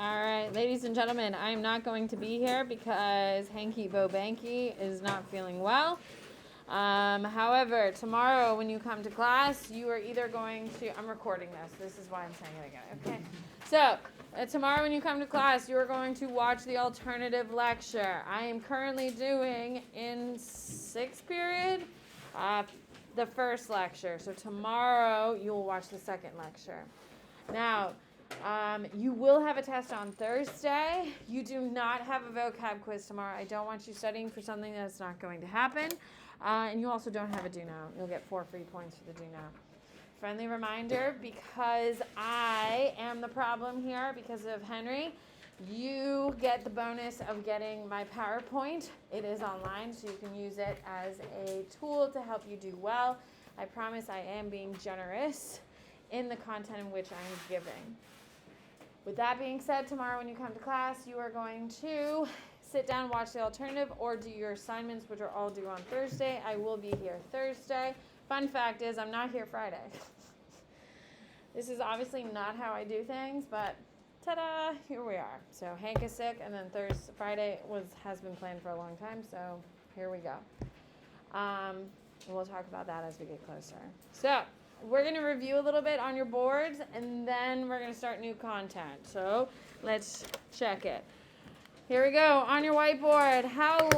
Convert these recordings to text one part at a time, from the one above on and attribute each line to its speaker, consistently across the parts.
Speaker 1: All right, ladies and gentlemen, I am not going to be here because Hanky Bobanky is not feeling well. However, tomorrow when you come to class, you are either going to, I'm recording this. This is why I'm saying it again, okay? So, tomorrow when you come to class, you are going to watch the alternative lecture. I am currently doing in 6th period, the first lecture. So tomorrow you will watch the second lecture. Now, you will have a test on Thursday. You do not have a vocab quiz tomorrow. I don't want you studying for something that's not going to happen. And you also don't have a do now. You'll get 4 free points for the do now. Friendly reminder, because I am the problem here because of Henry, you get the bonus of getting my PowerPoint. It is online, so you can use it as a tool to help you do well. I promise I am being generous in the content in which I'm giving. With that being said, tomorrow when you come to class, you are going to sit down, watch the alternative, or do your assignments, which are all due on Thursday. I will be here Thursday. Fun fact is, I'm not here Friday. This is obviously not how I do things, but ta-da, here we are. So Hank is sick, and then Friday has been planned for a long time, so here we go. We'll talk about that as we get closer. So we're going to review a little bit on your boards, and then we're going to start new content. So let's check it. Here we go. On your whiteboard, how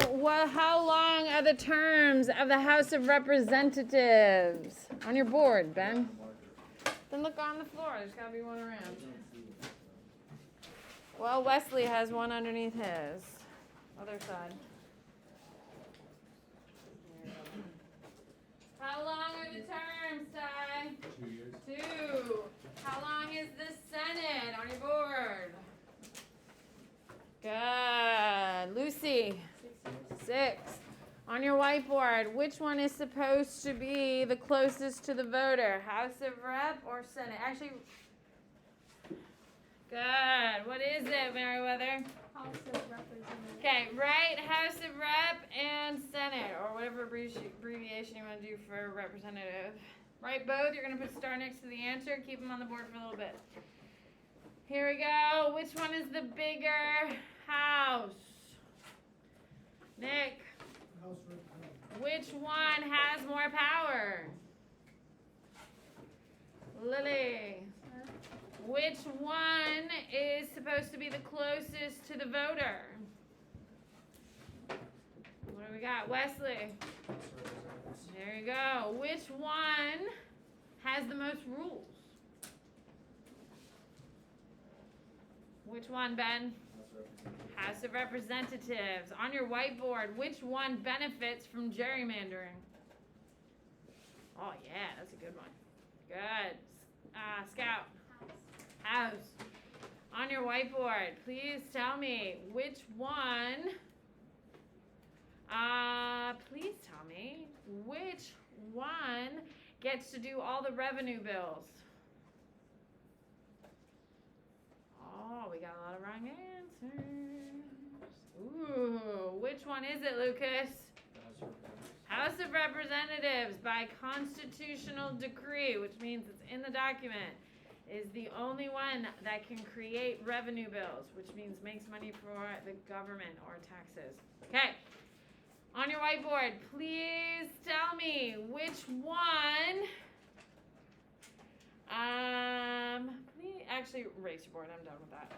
Speaker 1: long are the terms of the House of Representatives? On your board, Ben. Then look on the floor. There's got to be one around. Well, Wesley has one underneath his. Other side. How long are the terms, Ty?
Speaker 2: 2 years.
Speaker 1: 2. How long is the Senate on your board? Good. Lucy? 6. On your whiteboard, which one is supposed to be the closest to the voter? House of Rep or Senate? Actually, good. What is it, Meriwether?
Speaker 3: House of Representatives.
Speaker 1: Okay, right, House of Rep and Senate, or whatever abbreviation you want to do for representative. Right, both. You're going to put star next to the answer. Keep them on the board for a little bit. Here we go. Which one is the bigger house? Nick.
Speaker 2: House
Speaker 1: Which one has more power? Lily. Which one is supposed to be the closest to the voter? What do we got? Wesley. There you go. Which one has the most rules? Which one, Ben? House of Representatives. On your whiteboard, which one benefits from gerrymandering? Oh, yeah, that's a good one. Good. Scout. House. On your whiteboard, please tell me which one, gets to do all the revenue bills? Oh, we got a lot of wrong answers. Ooh, which one is it, Lucas? House of Representatives by constitutional decree, which means it's in the document, is the only one that can create revenue bills, which means makes money for the government or taxes. Okay. On your whiteboard, please tell me which one. Please, actually, erase your board. I'm done with that.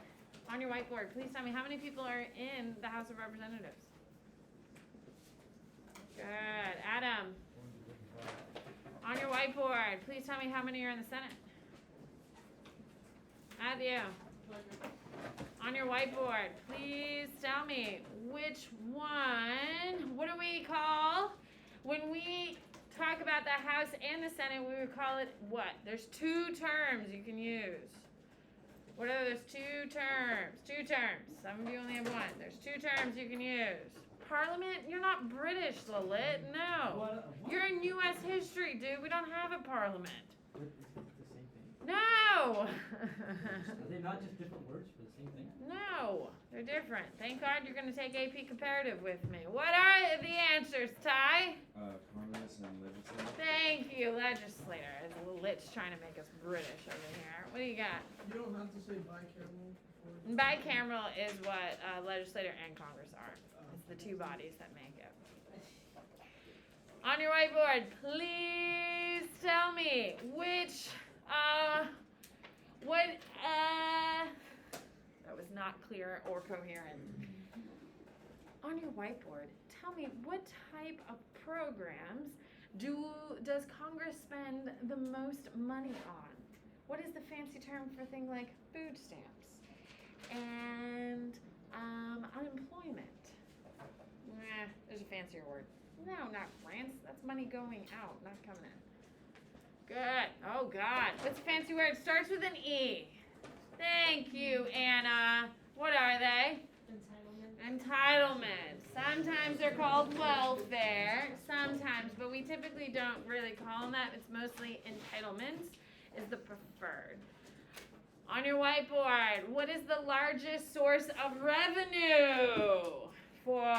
Speaker 1: On your whiteboard, please tell me how many people are in the House of Representatives. Good. Adam. On your whiteboard, please tell me how many are in the Senate. Matthew. On your whiteboard, please tell me which one, what do we call, when we talk about the House and the Senate, we would call it what? There's 2 terms you can use. What are those 2 terms? 2 terms. Some of you only have 1. There's 2 terms you can use. Parliament? You're not British, Lilith. No.
Speaker 2: What?
Speaker 1: You're in U.S. history, dude. We don't have a parliament.
Speaker 4: But is it the same thing?
Speaker 1: No.
Speaker 4: Are they not just different words for the same thing?
Speaker 1: No, they're different. Thank God you're going to take AP Comparative with me. What are the answers, Ty?
Speaker 2: Congress and legislature.
Speaker 1: Thank you, legislator. It's a little lich trying to make us British over here. What do you got?
Speaker 5: You don't have to say bicameral for
Speaker 1: And bicameral is what legislature and Congress are. It's the two bodies that make it. On your whiteboard, please tell me which, that was not clear or coherent. On your whiteboard, tell me what type of programs does Congress spend the most money on? What is the fancy term for things like food stamps and unemployment? There's a fancier word. No, not grants. That's money going out, not coming in. Good. Oh, God. What's a fancy word? Starts with an E. Thank you, Anna. What are they? Entitlements. Sometimes they're called welfare. Sometimes, but we typically don't really call them that. It's mostly entitlements is the preferred. On your whiteboard, what is the largest source of revenue for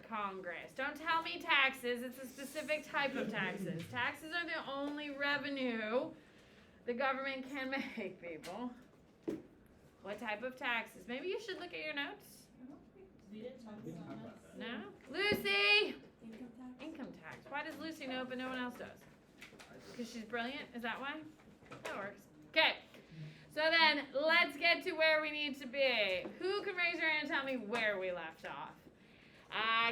Speaker 1: Congress? Don't tell me taxes. It's a specific type of taxes. Taxes are the only revenue the government can make, people. What type of taxes? Maybe you should look at your notes.
Speaker 4: We didn't talk about that.
Speaker 1: No? Lucy!
Speaker 3: Income tax?
Speaker 1: Income tax. Why does Lucy know but no one else does? Because she's brilliant? Is that why? That works. Okay. So then, let's get to where we need to be. Who can raise your hand and tell me where we left off?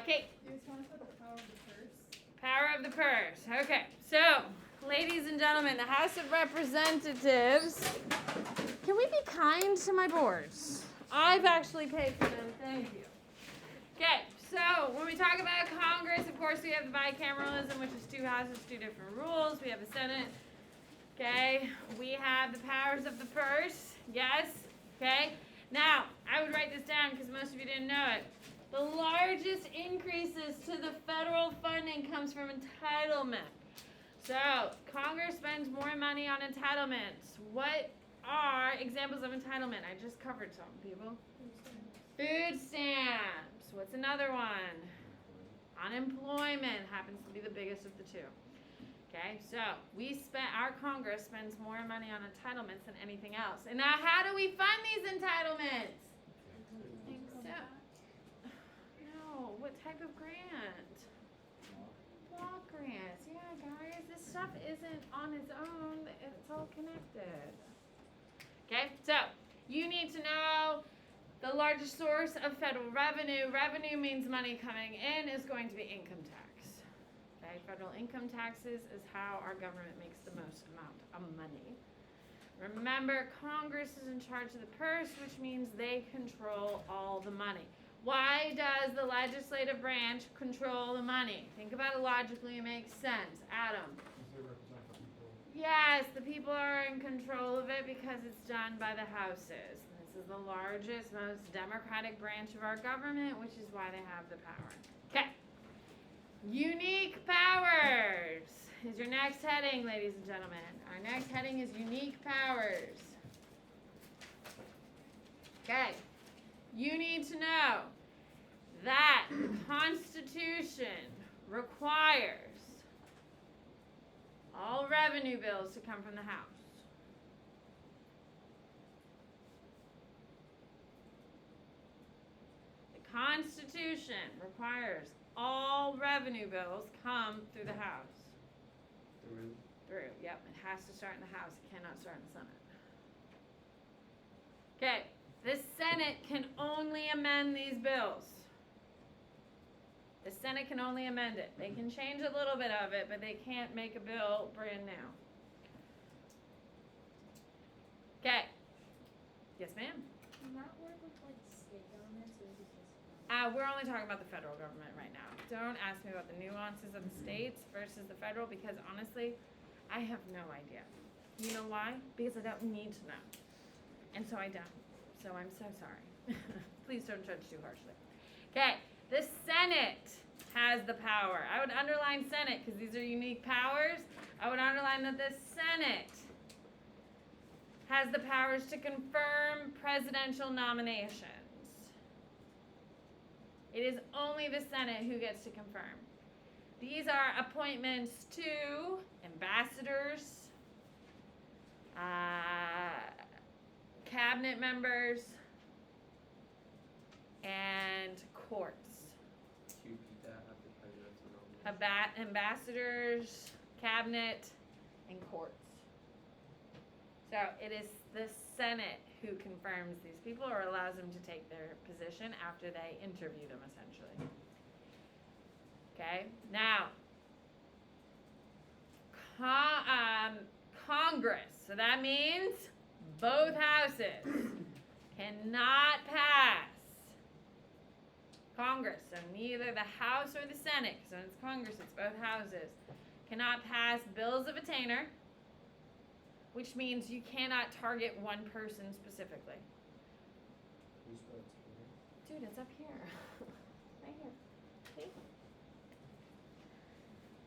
Speaker 1: Kate.
Speaker 3: You were talking about the power of the purse.
Speaker 1: Power of the purse. Okay. So, ladies and gentlemen, the House of Representatives. Can we be kind to my boards? I've actually paid for them. Thank you. Okay, so when we talk about Congress, of course, we have the bicameralism, which is two houses, two different rules. We have the Senate. Okay, we have the powers of the purse. Yes. Okay. Now, I would write this down because most of you didn't know it. The largest increases to the federal funding comes from entitlement. So, Congress spends more money on entitlements. What are examples of entitlement? I just covered some, people. Food stamps. What's another one? Unemployment happens to be the biggest of the two. Okay, so our Congress spends more money on entitlements than anything else. And now how do we fund these entitlements? No, what type of grant? Block grants. Yeah, guys, this stuff isn't on its own. It's all connected. Okay, so you need to know the largest source of federal revenue. Revenue means money coming in is going to be income tax. Okay, federal income taxes is how our government makes the most amount of money. Remember, Congress is in charge of the purse, which means they control all the money. Why does the legislative branch control the money? Think about it logically, it makes sense. Adam. Yes, the people are in control of it because it's done by the houses. This is the largest, most democratic branch of our government, which is why they have the power. Okay. Unique powers is your next heading, ladies and gentlemen. Our next heading is unique powers. Okay. You need to know that the Constitution requires all revenue bills to come from the House. The Constitution requires all revenue bills come through the House. Through, yep. It has to start in the House. It cannot start in the Senate. Okay. The Senate can only amend these bills. The Senate can only amend it. They can change a little bit of it, but they can't make a bill brand new. Okay. Yes, ma'am?
Speaker 3: Does that work with like state governments or is it just?
Speaker 1: We're only talking about the federal government right now. Don't ask me about the nuances of the states versus the federal because honestly, I have no idea. You know why? Because I don't need to know. And so I don't. So I'm so sorry. Please don't judge too harshly. Okay, the Senate has the power. I would underline Senate because these are unique powers. I would underline that the Senate has the powers to confirm presidential nominations. It is only the Senate who gets to confirm. These are appointments to ambassadors, cabinet members, courts.
Speaker 2: Can you repeat that after presidents and all?
Speaker 1: Ambassadors, cabinet, and courts. So it is the Senate who confirms these people or allows them to take their position after they interview them, essentially. Okay, now, Congress, so that means both houses cannot pass. Congress, so neither the House or the Senate, because when it's Congress, it's both houses, cannot pass bills of attainder, which means you cannot target one person specifically.
Speaker 2: Can you spell it together?
Speaker 1: Dude, it's up here. Right here. See?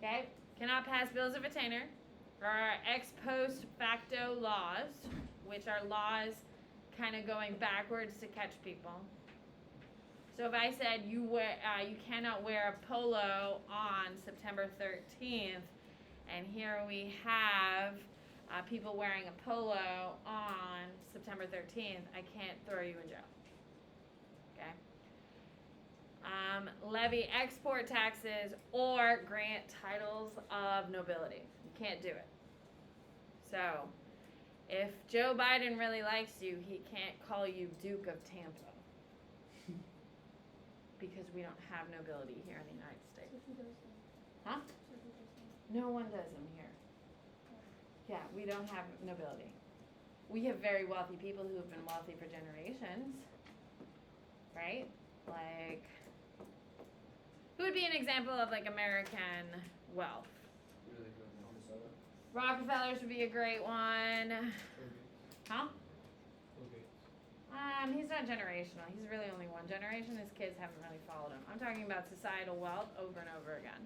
Speaker 1: Okay, cannot pass bills of attainder or ex post facto laws, which are laws kind of going backwards to catch people. So if I said you cannot wear a polo on September 13th, and here we have people wearing a polo on September 13th, I can't throw you in jail. Okay? Levy export taxes or grant titles of nobility. You can't do it. So, if Joe Biden really likes you, he can't call you Duke of Tampa. Because we don't have nobility here in the United States.
Speaker 3: So who does them?
Speaker 1: Huh?
Speaker 3: So who does them?
Speaker 1: No one does them here. Yeah, we don't have nobility. We have very wealthy people who have been wealthy for generations. Right? Like, who would be an example of like American wealth?
Speaker 2: Really good. Minnesota?
Speaker 1: Rockefellers would be a great one. Huh?
Speaker 2: Okay.
Speaker 1: He's not generational. He's really only one generation. His kids haven't really followed him. I'm talking about societal wealth over and over again.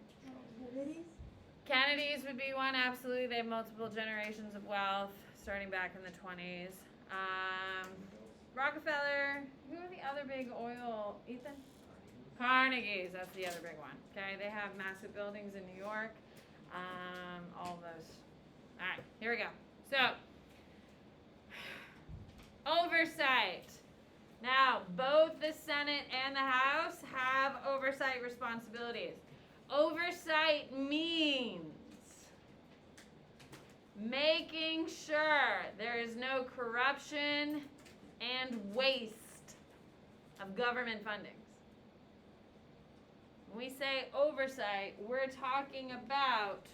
Speaker 3: Kennedys?
Speaker 1: Kennedys would be one, absolutely. They have multiple generations of wealth, starting back in the 20s. Rockefeller, who are the other big oil, Ethan? Carnegie's, that's the other big one. Okay, they have massive buildings in New York. All those. All right, here we go. So, oversight. Now, both the Senate and the House have oversight responsibilities. Oversight means making sure there is no corruption and waste of government fundings. When we say oversight, we're talking about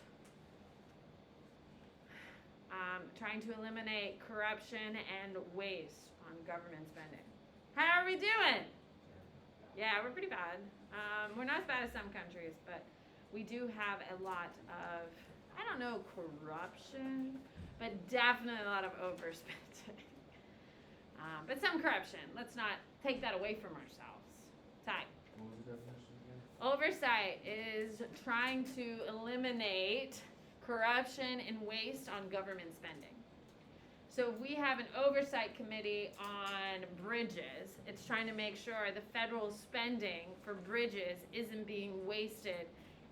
Speaker 1: trying to eliminate corruption and waste on government spending. How are we doing? Yeah, we're pretty bad. We're not as bad as some countries, but we do have a lot of, I don't know, corruption, but definitely a lot of overspending. But some corruption. Let's not take that away from ourselves. Ty.
Speaker 2: What was the definition again?
Speaker 1: Oversight is trying to eliminate corruption and waste on government spending. So if we have an oversight committee on bridges, it's trying to make sure the federal spending for bridges isn't being wasted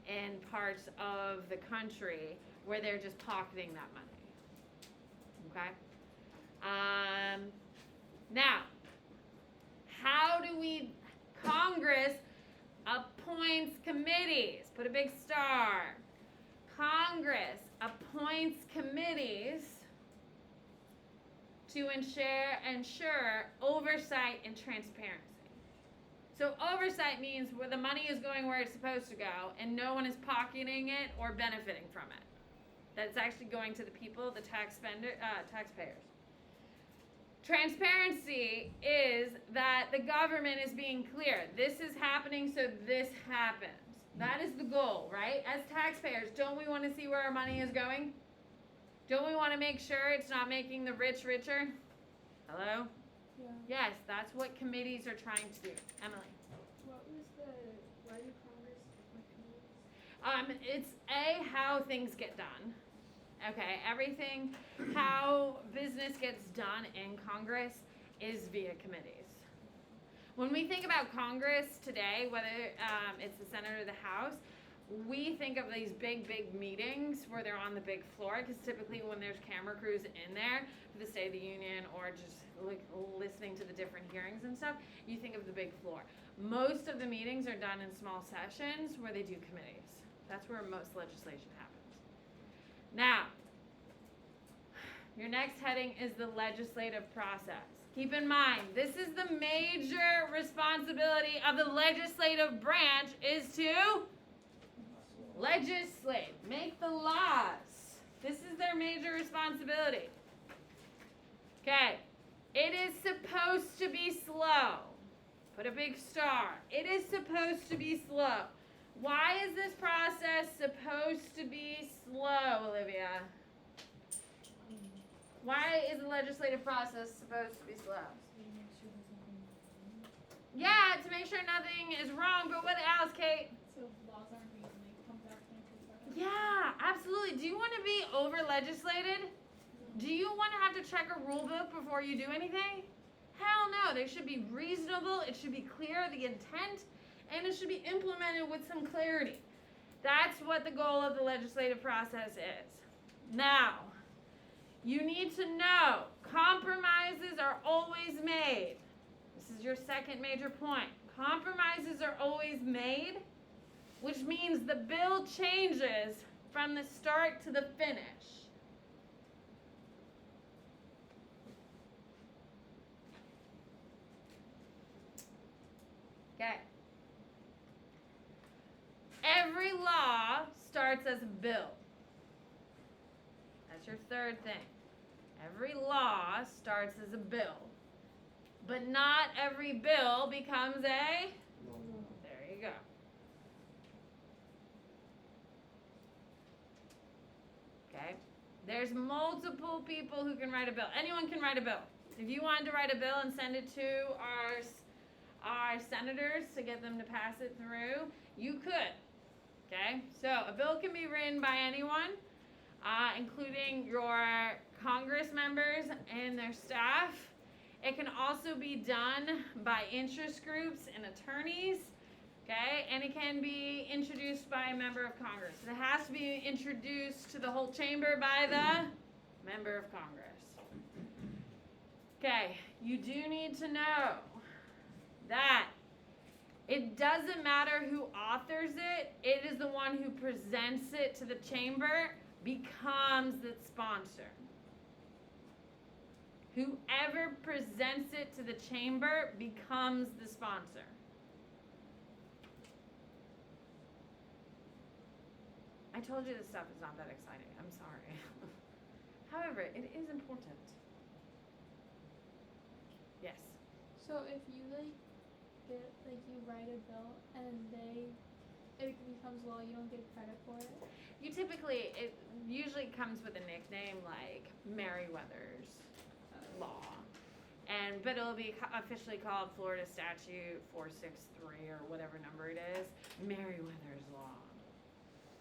Speaker 1: in parts of the country where they're just pocketing that money. Okay? Now, how do we, Congress appoints committees. Put a big star. Congress appoints committees to ensure oversight and transparency. So oversight means where the money is going where it's supposed to go and no one is pocketing it or benefiting from it. That it's actually going to the people, the taxpayers. Transparency is that the government is being clear. This is happening, so this happens. That is the goal, right? As taxpayers, don't we want to see where our money is going? Don't we want to make sure it's not making the rich richer? Hello?
Speaker 3: Yeah.
Speaker 1: Yes, that's what committees are trying to do. Emily.
Speaker 3: Why do Congress appoint committees?
Speaker 1: It's how things get done. Okay, everything, how business gets done in Congress is via committees. When we think about Congress today, whether it's the Senate or the House, we think of these big meetings where they're on the big floor, because typically when there's camera crews in there for the State of the Union or just like listening to the different hearings and stuff, you think of the big floor. Most of the meetings are done in small sessions where they do committees. That's where most legislation happens. Now, your next heading is the legislative process. Keep in mind, this is the major responsibility of the legislative branch is to legislate, make the laws. This is their major responsibility. Okay, it is supposed to be slow. Put a big star. It is supposed to be slow. Why is this process supposed to be slow, Olivia? Why is the legislative process supposed to be slow? Yeah, to make sure nothing is wrong, but what else, Kate?
Speaker 3: So laws aren't being made, come back 24/7.
Speaker 1: Yeah, absolutely. Do you want to be over-legislated? Do you want to have to check a rule book before you do anything? Hell no. They should be reasonable. It should be clear, the intent, and it should be implemented with some clarity. That's what the goal of the legislative process is. Now, you need to know compromises are always made. This is your second major point. Compromises are always made, which means the bill changes from the start to the finish. Okay. Every law starts as a bill. That's your third thing. Every law starts as a bill. But not every bill becomes a... There you go. Okay. There's multiple people who can write a bill. Anyone can write a bill. If you wanted to write a bill and send it to our senators to get them to pass it through, you could. Okay? So a bill can be written by anyone, including your Congress members and their staff. It can also be done by interest groups and attorneys, okay? And it can be introduced by a member of Congress. It has to be introduced to the whole chamber by the member of Congress. Okay, you do need to know that it doesn't matter who authors it. It is the one who presents it to the chamber becomes the sponsor. Whoever presents it to the chamber becomes the sponsor. I told you this stuff is not that exciting. I'm sorry. However, it is important. Yes.
Speaker 3: So if you you write a bill and it becomes law, you don't get credit for it?
Speaker 1: It usually comes with a nickname like Meriwether's Law. But it'll be officially called Florida Statute 463 or whatever number it is, Meriwether's Law.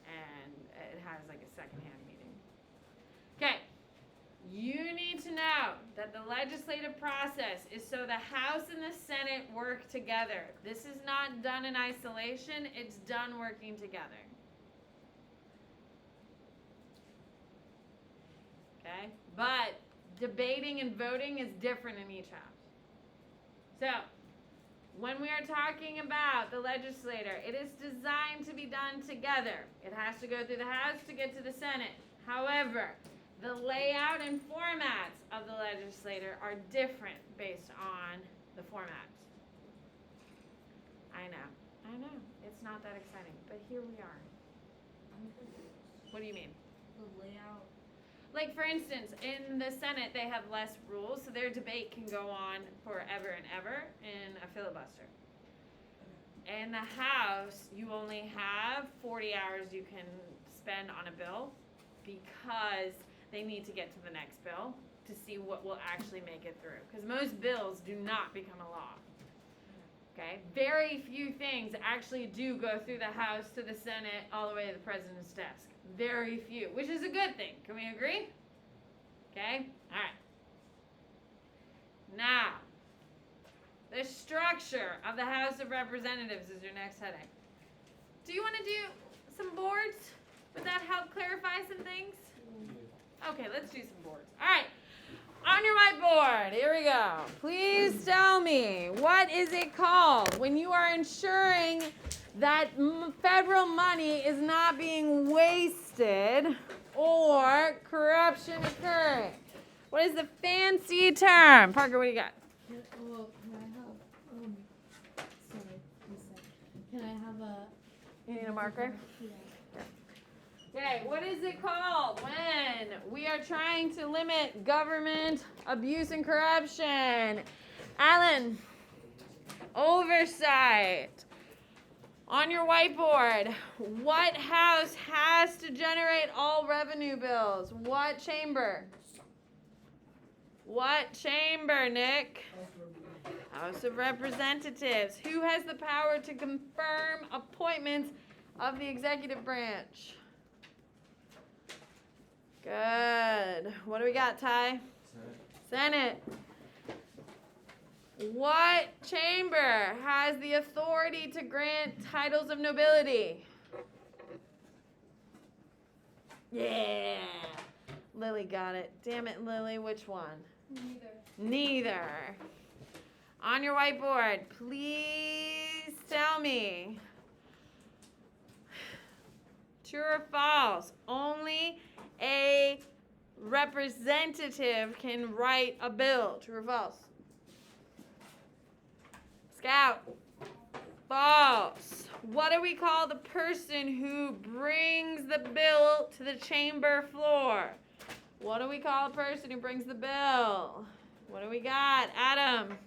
Speaker 1: And it has like a secondhand meaning. Okay. You need to know that the legislative process is so the House and the Senate work together. This is not done in isolation, it's done working together. Okay? But debating and voting is different in each house. So, when we are talking about the legislator, it is designed to be done together. It has to go through the House to get to the Senate. However, the layout and formats of the legislator are different based on the formats. I know. It's not that exciting, but here we are. What do you mean?
Speaker 4: The layout.
Speaker 1: Like, for instance, in the Senate, they have less rules, so their debate can go on forever and ever in a filibuster. In the House, you only have 40 hours you can spend on a bill because they need to get to the next bill to see what will actually make it through. Because most bills do not become a law. Okay? Very few things actually do go through the House to the Senate all the way to the President's desk. Very few, which is a good thing. Can we agree? Okay? All right. Now, the structure of the House of Representatives is your next heading. Do you want to do some boards? Would that help clarify some things? Okay, let's do some boards. All right. On your whiteboard, here we go. Please tell me, what is it called when you are ensuring that federal money is not being wasted or corruption occurring? What is the fancy term? Parker, what do you got?
Speaker 3: Can I have, sorry, one sec. Can I have a...
Speaker 1: You need a marker?
Speaker 3: Yeah.
Speaker 1: Okay, what is it called when we are trying to limit government abuse and corruption? Alan, oversight. On your whiteboard, what house has to generate all revenue bills? What chamber? What chamber, Nick? House of Representatives. Who has the power to confirm appointments of the executive branch? Good. What do we got, Ty? Senate. What chamber has the authority to grant titles of nobility? Yeah. Lily got it. Damn it, Lily. Which one? Neither. On your whiteboard, please tell me. True or false? Only a representative can write a bill. True or false? Scout. False. What do we call the person who brings the bill to the chamber floor? What do we call a person who brings the bill? What do we got? Adam.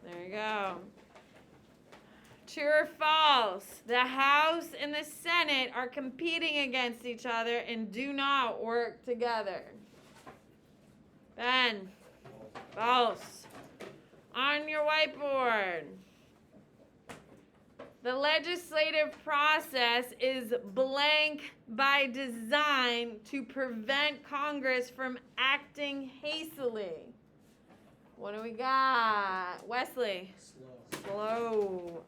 Speaker 1: There you go. True or false? The House and the Senate are competing against each other and do not work together. Ben. False. On your whiteboard. The legislative process is blank by design to prevent Congress from acting hastily. What do we got? Wesley. Slow.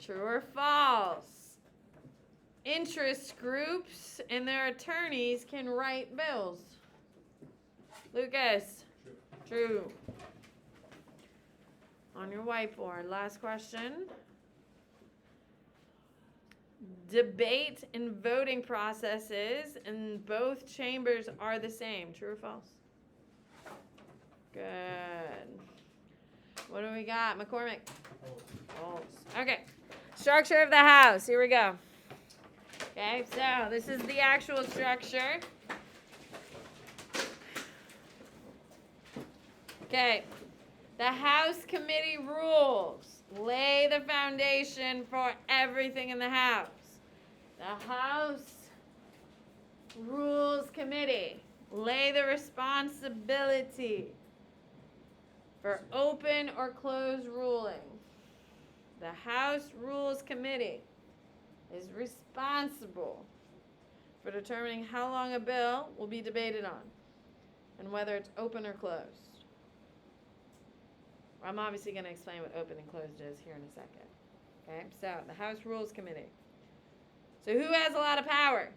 Speaker 1: True or false? Interest groups and their attorneys can write bills. Lucas. True. On your whiteboard, last question. Debate and voting processes in both chambers are the same. True or false? Good. What do we got? McCormick? False. Okay. Structure of the House. Here we go. Okay, so this is the actual structure. Okay. The House Committee rules lay the foundation for everything in the House. The House Rules Committee lay the responsibility for open or closed ruling. The House Rules Committee is responsible for determining how long a bill will be debated on and whether it's open or closed. I'm obviously going to explain what open and closed is here in a second. Okay, so the House Rules Committee. So who has a lot of power?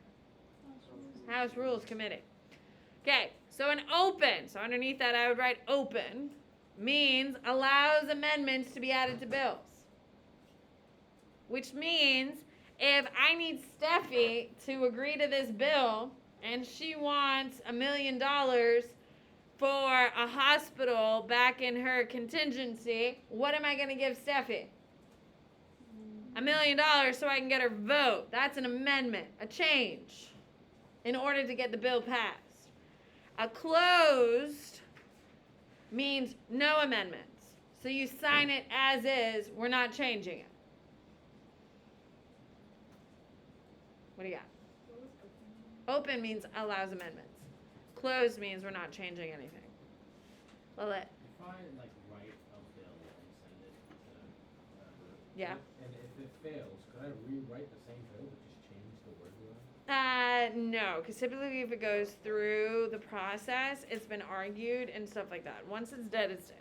Speaker 1: House Rules Committee. Okay, so an open, so underneath that I would write open, means allows amendments to be added to bills. Which means if I need Steffi to agree to this bill and she wants $1 million for a hospital back in her contingency, what am I going to give Steffi? $1 million so I can get her vote. That's an amendment, a change, in order to get the bill passed. A closed means no amendments. So you sign it as is, we're not changing it. What do you got? Open means allows amendments. Closed means we're not changing anything. Lilith.
Speaker 2: If I like write a bill and send it to whatever.
Speaker 1: Yeah.
Speaker 2: And if it fails, could I rewrite the same bill but just change the word to it?
Speaker 1: No, because typically if it goes through the process, it's been argued and stuff like that. Once it's dead, it's dead.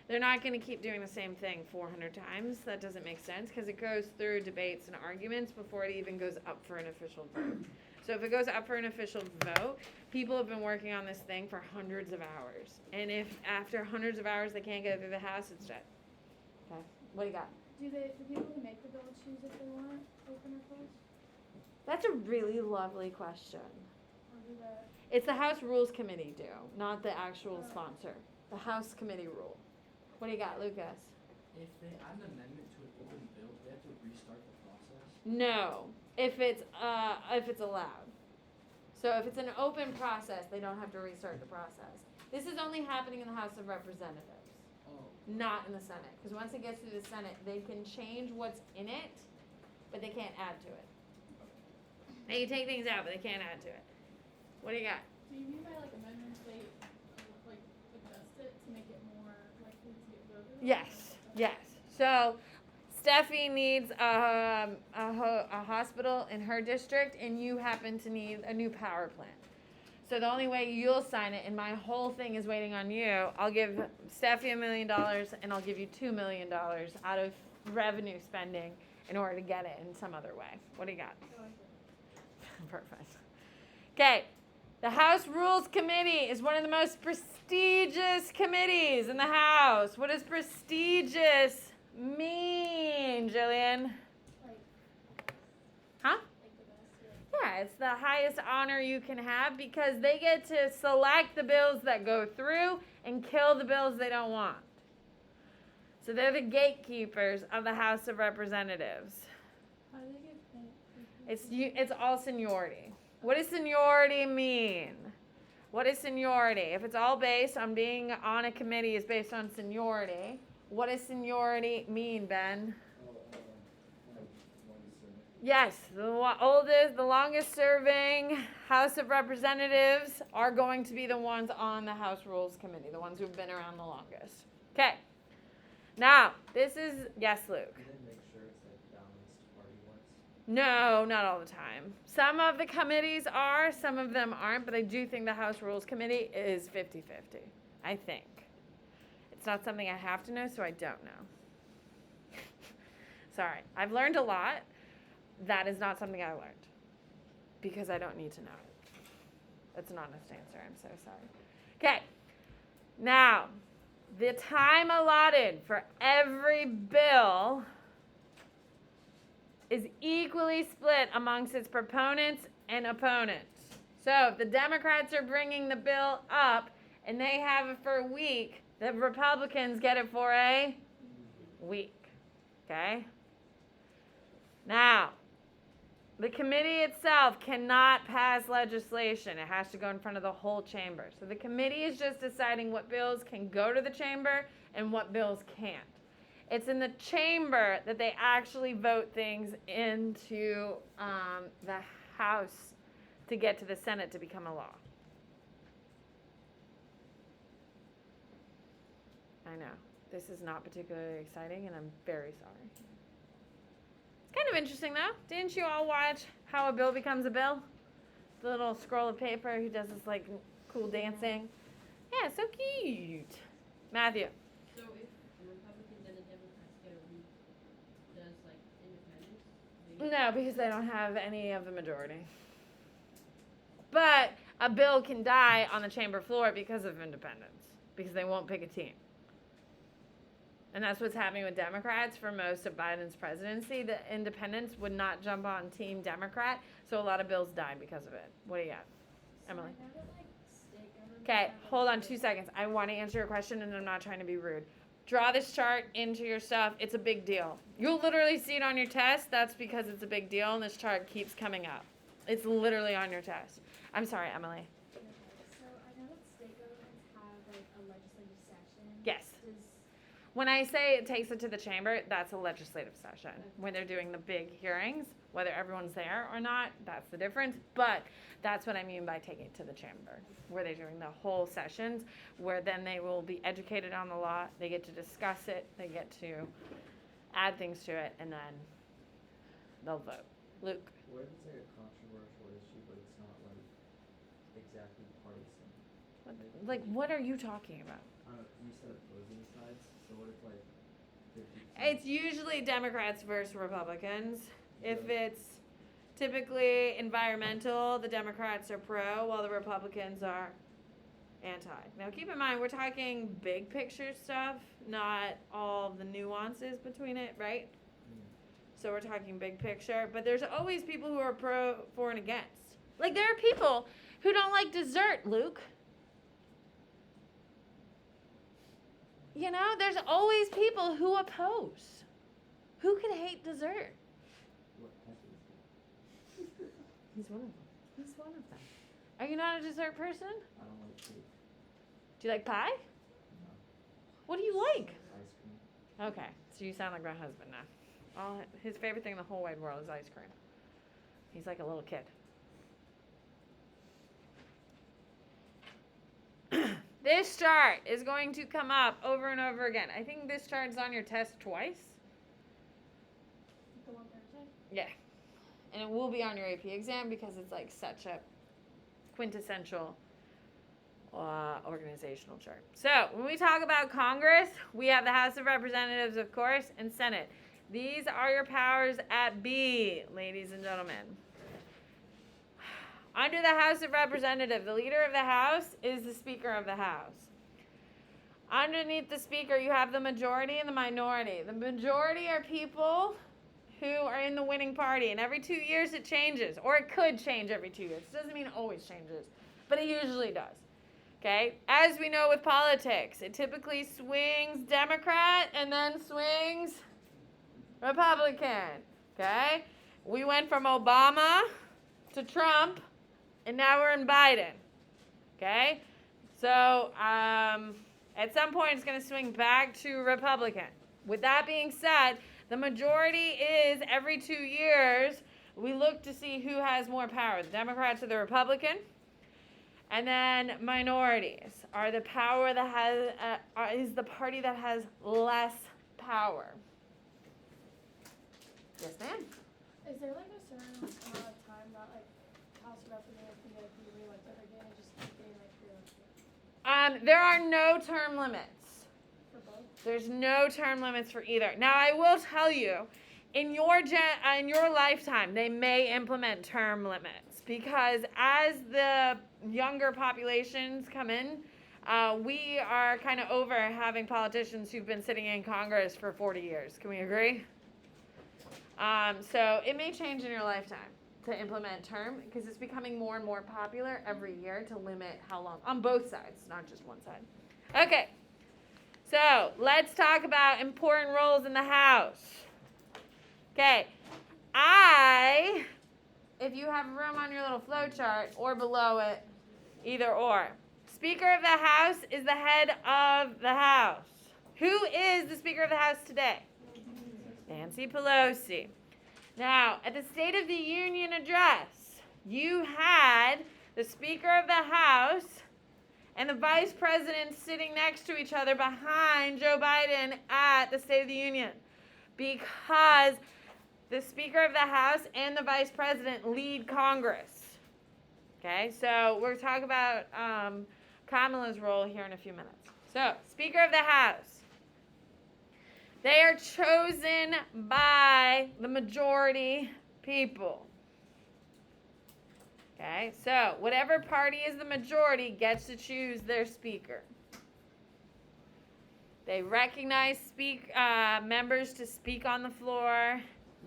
Speaker 1: They're not going to keep doing the same thing 400 times. That doesn't make sense because it goes through debates and arguments before it even goes up for an official vote. So if it goes up for an official vote, people have been working on this thing for hundreds of hours. And if after hundreds of hours they can't get it through the House, it's dead. Okay. What do you got?
Speaker 3: Do the people who make the bill choose if they want it open or closed?
Speaker 1: That's a really lovely question.
Speaker 3: Or do the
Speaker 1: It's the House Rules Committee do, not the actual sponsor. The House Committee rule. What do you got, Lucas?
Speaker 2: If they add an amendment to an open bill, do they have to restart the process?
Speaker 1: No, if it's allowed. So if it's an open process, they don't have to restart the process. This is only happening in the House of Representatives,
Speaker 2: Oh.
Speaker 1: not in the Senate. Because once it gets through the Senate, they can change what's in it, but they can't add to it. They can take things out, but they can't add to it. What do you got?
Speaker 3: do you mean by like amendments they like adjust it to make it more likely to get voted on?
Speaker 1: Yes, yes. So Steffi needs a hospital in her district, and you happen to need a new power plant. So the only way you'll sign it, and my whole thing is waiting on you, I'll give Steffi $1 million, and I'll give you $2 million out of revenue spending in order to get it in some other way. What do you got?
Speaker 3: I like it.
Speaker 1: Perfect. Okay. The House Rules Committee is one of the most prestigious committees in the House. What does prestigious mean, Jillian?
Speaker 3: Like,
Speaker 1: Huh?
Speaker 3: like the best.
Speaker 1: Yeah, it's the highest honor you can have because they get to select the bills that go through and kill the bills they don't want. So they're the gatekeepers of the House of Representatives.
Speaker 3: How do they get paid?
Speaker 1: It's all seniority. What does seniority mean? What is seniority? If it's all based on being on a committee is based on seniority, what does seniority mean, Ben? Yes, the longest serving House of Representatives are going to be the ones on the House Rules Committee, the ones who've been around the longest. Okay. Now, this is, yes, Luke.
Speaker 2: Do they make sure it's like balanced party-wise?
Speaker 1: No, not all the time. Some of the committees are, some of them aren't, but I do think the House Rules Committee is 50-50. I think. It's not something I have to know, so I don't know. Sorry. I've learned a lot. That is not something I learned because I don't need to know it. That's an honest answer. I'm so sorry. Okay. Now, the time allotted for every bill is equally split amongst its proponents and opponents. So if the Democrats are bringing the bill up and they have it for a week, the Republicans get it for a week. Okay? Now, the committee itself cannot pass legislation. It has to go in front of the whole chamber. So the committee is just deciding what bills can go to the chamber and what bills can't. It's in the chamber that they actually vote things into the House to get to the Senate to become a law. I know. This is not particularly exciting, and I'm very sorry. It's kind of interesting, though. Didn't you all watch How a Bill Becomes a Bill? The little scroll of paper who does this, like, cool dancing. Yeah, so cute. Matthew.
Speaker 4: So if the Republicans and the Democrats get a week, does like independents?
Speaker 1: No, because they don't have any of the majority. But a bill can die on the chamber floor because of independents, because they won't pick a team. And that's what's happening with Democrats for most of Biden's presidency. The independents would not jump on Team Democrat, so a lot of bills died because of it. What do you got, Emily?
Speaker 3: So I know that like state governments
Speaker 1: Okay,
Speaker 3: have, like,
Speaker 1: hold on 2 seconds. I want to answer your question, and I'm not trying to be rude. Draw this chart into your stuff. It's a big deal. You'll literally see it on your test. That's because it's a big deal, and this chart keeps coming up. It's literally on your test. I'm sorry, Emily.
Speaker 3: Okay, so I know that state governments have like a legislative session.
Speaker 1: Yes.
Speaker 3: Does
Speaker 1: When I say it takes it to the chamber, that's a legislative session. When they're doing the big hearings, whether everyone's there or not, that's the difference. But that's what I mean by taking it to the chamber, where they're doing the whole sessions, where then they will be educated on the law, they get to discuss it, they get to add things to it, and then they'll vote. Luke.
Speaker 5: What if it's like a controversial issue, but it's not like exactly partisan?
Speaker 1: Like, what are you talking about?
Speaker 5: You said opposing sides. So what if like 50%?
Speaker 1: It's usually Democrats versus Republicans. If it's typically environmental, the Democrats are pro, while the Republicans are anti. Now, keep in mind, we're talking big picture stuff, not all the nuances between it, right? So we're talking big picture, but there's always people who are pro, for, and against. Like, there are people who don't like dessert, Luke. You know, there's always people who oppose. Who could hate dessert?
Speaker 5: What type is it?
Speaker 1: He's one of them. He's one of them. Are you not a dessert person?
Speaker 5: I don't like cake.
Speaker 1: Do you like pie?
Speaker 5: No.
Speaker 1: What do you like?
Speaker 5: Ice cream.
Speaker 1: Okay, so you sound like my husband now. His favorite thing in the whole wide world is ice cream. He's like a little kid. This chart is going to come up over and over again. I think this chart's on your test twice.
Speaker 3: The one Thursday.
Speaker 1: Yeah. And it will be on your AP exam because it's like such a quintessential organizational chart. So when we talk about Congress, we have the House of Representatives, of course, and Senate. These are your powers at B, ladies and gentlemen. Under the House of Representatives, the leader of the House is the Speaker of the House. Underneath the Speaker, you have the majority and the minority. The majority are people who are in the winning party, and every 2 years it changes, or it could change every 2 years. It doesn't mean it always changes, but it usually does. Okay? As we know with politics, it typically swings Democrat and then swings Republican. Okay? We went from Obama to Trump, and now we're in Biden. Okay? So, at some point, it's going to swing back to Republican. With that being said, the majority is every 2 years, we look to see who has more power, the Democrats or the Republican. And then minorities are the power that has, is the party that has less power. Yes, ma'am?
Speaker 3: Is there like a certain amount of time that like House of Representatives can get to be reelected, or can they just keep getting like reelected?
Speaker 1: There are no term limits.
Speaker 3: For both?
Speaker 1: There's no term limits for either. Now, I will tell you, in your lifetime, they may implement term limits because as the younger populations come in, we are kind of over having politicians who've been sitting in Congress for 40 years. Can we agree? So it may change in your lifetime to implement term because it's becoming more and more popular every year to limit how long, on both sides, not just one side. Okay, so let's talk about important roles in the House. Okay, if you have room on your little flow chart or below it, either or. Speaker of the House is the head of the House. Who is the Speaker of the House today? Nancy Pelosi. Now, at the State of the Union address, you had the Speaker of the House and the Vice President sitting next to each other behind Joe Biden at the State of the Union because the Speaker of the House and the Vice President lead Congress. Okay, so we're talking about Kamala's role here in a few minutes. So, Speaker of the House. They are chosen by the majority people. Okay, so whatever party is the majority gets to choose their speaker. They recognize members to speak on the floor.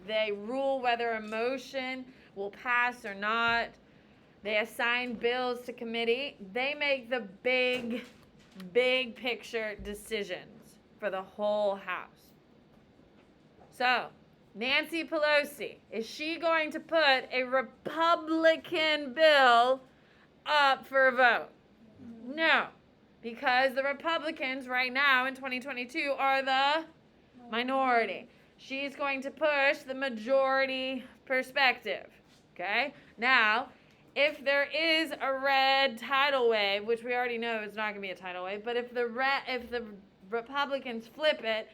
Speaker 1: They rule whether a motion will pass or not. They assign bills to committee. They make the big picture decisions for the whole House. So, Nancy Pelosi, is she going to put a Republican bill up for a vote? No, because the Republicans right now in 2022 are the minority. She's going to push the majority perspective, okay? Now, if there is a red tidal wave, which we already know is not going to be a tidal wave, but if the Republicans flip it,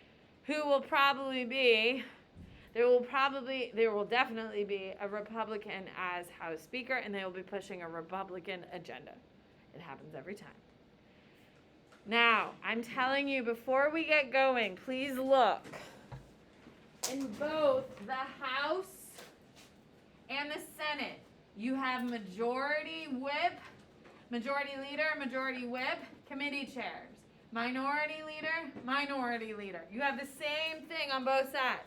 Speaker 1: who will probably be, there will definitely be a Republican as House Speaker, and they will be pushing a Republican agenda. It happens every time. Now, I'm telling you, before we get going, please look. In both the House and the Senate, you have majority whip, majority leader, majority whip, committee chairs. Minority leader. You have the same thing on both sides.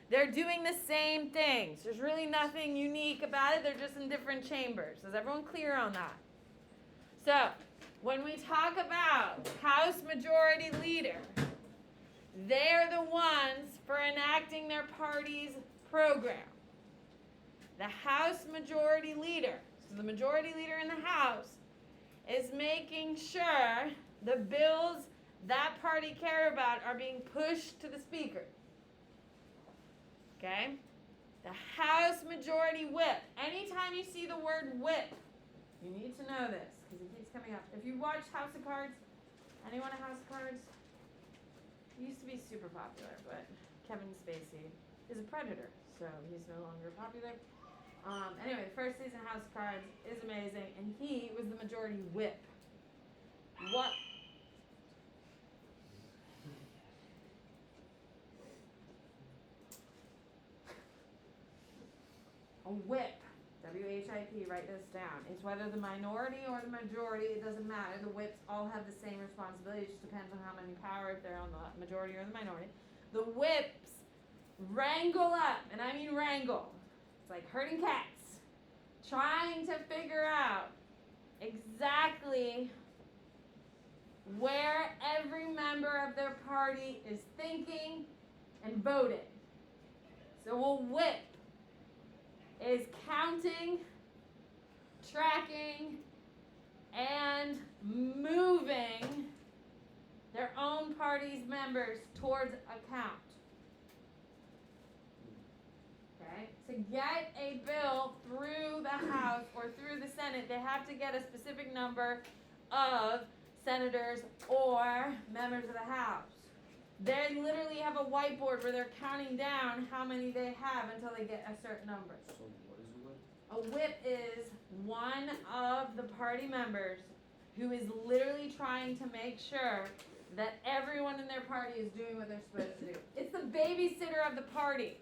Speaker 1: They're doing the same things. There's really nothing unique about it. They're just in different chambers. Is everyone clear on that? So, when we talk about House Majority Leader, they're the ones for enacting their party's program. The House Majority Leader, so the Majority Leader in the House, is making sure the bills that party care about are being pushed to the Speaker. Okay? The House Majority Whip. Anytime you see the word whip, you need to know this because it keeps coming up. If you watch House of Cards, anyone a House of Cards? It used to be super popular, but Kevin Spacey is a predator, so he's no longer popular. Anyway, the first season of House of Cards is amazing, and he was the majority whip. What? A whip, W-H-I-P, write this down. It's whether the minority or the majority, it doesn't matter. The whips all have the same responsibility. It just depends on how many power, if they're on the majority or the minority. The whips wrangle up, and I mean wrangle. It's like herding cats, trying to figure out exactly where every member of their party is thinking and voting. So a whip is counting, tracking, and moving their own party's members towards a count. Okay? To get a bill through the House or through the Senate, they have to get a specific number of senators or members of the House. They literally have a whiteboard where they're counting down how many they have until they get a certain number.
Speaker 2: So what is a whip?
Speaker 1: A whip is one of the party members who is literally trying to make sure that everyone in their party is doing what they're supposed to do. It's the babysitter of the party.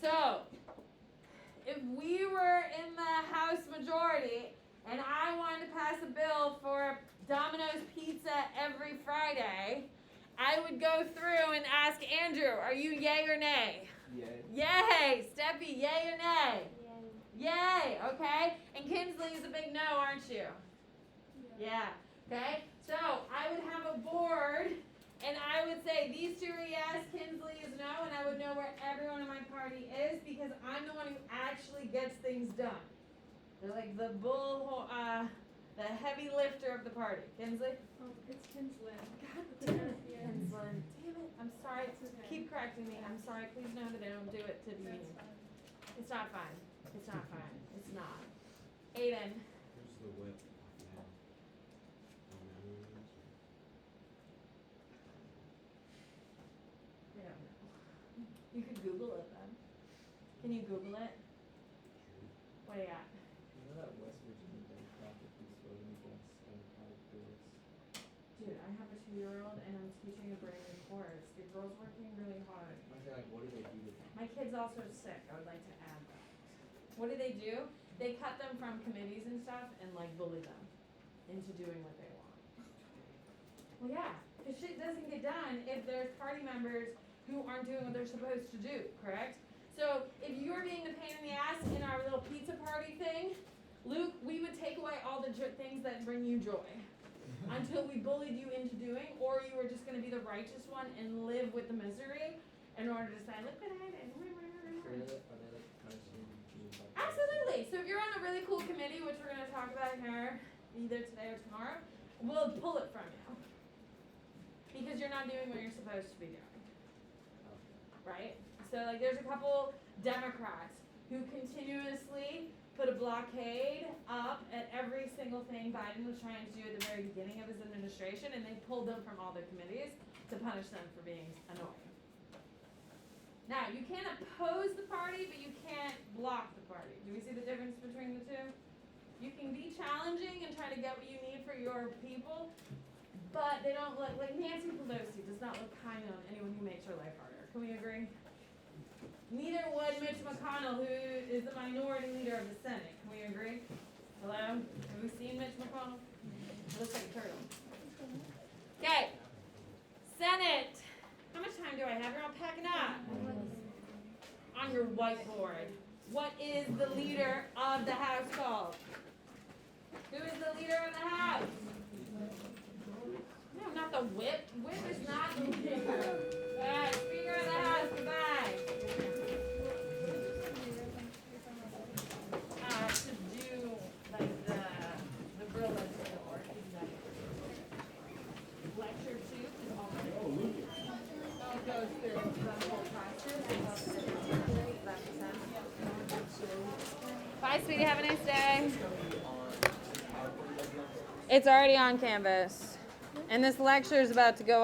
Speaker 1: So, if we were in the House majority and I wanted to pass a bill for Domino's Pizza every Friday, I would go through and ask Andrew, are you yay or nay?
Speaker 5: Yay.
Speaker 1: Yay! Steffi, yay or nay? Yay, okay? And Kinsley is a big no, aren't you? Yeah. Okay? So I would have a board and I would say these two are yes, Kinsley is no, and I would know where everyone in my party is because I'm the one who actually gets things done. They're like the the heavy lifter of the party. Kinsley?
Speaker 3: Oh, it's Kinsley.
Speaker 1: God damn it,
Speaker 3: Yeah.
Speaker 1: Kinsley. Damn it. I'm sorry.
Speaker 3: It's okay.
Speaker 1: Keep correcting me. I'm sorry. Please know that I don't do it to be
Speaker 3: That's
Speaker 1: mean.
Speaker 3: fine.
Speaker 1: It's not fine. It's not fine. It's not. Aiden.
Speaker 2: Who's the whip?
Speaker 1: I don't know. You could Google it then. Can you Google it? What do you got?
Speaker 5: You know that West Virginia Democratic is voting against Democratic bills?
Speaker 1: Dude, I have a 2-year-old and I'm teaching a brand new course. Your girl's working really hard.
Speaker 5: I was like, what do they do with that?
Speaker 1: My kid's also sick. I would like to add that. What do? They cut them from committees and stuff and like bully them into doing what they want. Well, yeah, because shit doesn't get done if there's party members who aren't doing what they're supposed to do, correct? So if you're being the pain in the ass in our little pizza party thing, Luke, we would take away all the things that bring you joy until we bullied you into doing, or you were just going to be the righteous one and live with the misery in order to say, look what I did.
Speaker 5: Are they like punishing you?
Speaker 1: Absolutely. So if you're on a really cool committee, which we're going to talk about here either today or tomorrow, we'll pull it from you. Because you're not doing what you're supposed to be doing. Right? So like there's a couple Democrats who continuously put a blockade up at every single thing Biden was trying to do at the very beginning of his administration, and they pulled them from all their committees to punish them for being annoying. Now, you can't oppose the party, but you can't block the party. Do we see the difference between the two? You can be challenging and try to get what you need for your people, but they don't look like Nancy Pelosi does not look kind on anyone who makes her life harder. Can we agree? Neither would Mitch McConnell, who is the minority leader of the Senate. Can we agree? Hello? Have we seen Mitch McConnell? It looks like a turtle. Okay. Senate. How much time do I have? You're all packing up. On your whiteboard. What is the leader of the House called? Who is the leader of the House? No, not the whip. Whip is not the leader. Speaker of the House, goodbye. To do like the Brill lecture 2 is already. It goes through the whole process. Bye, sweetie. Have a nice day. It's already on Canvas. And this lecture is about to go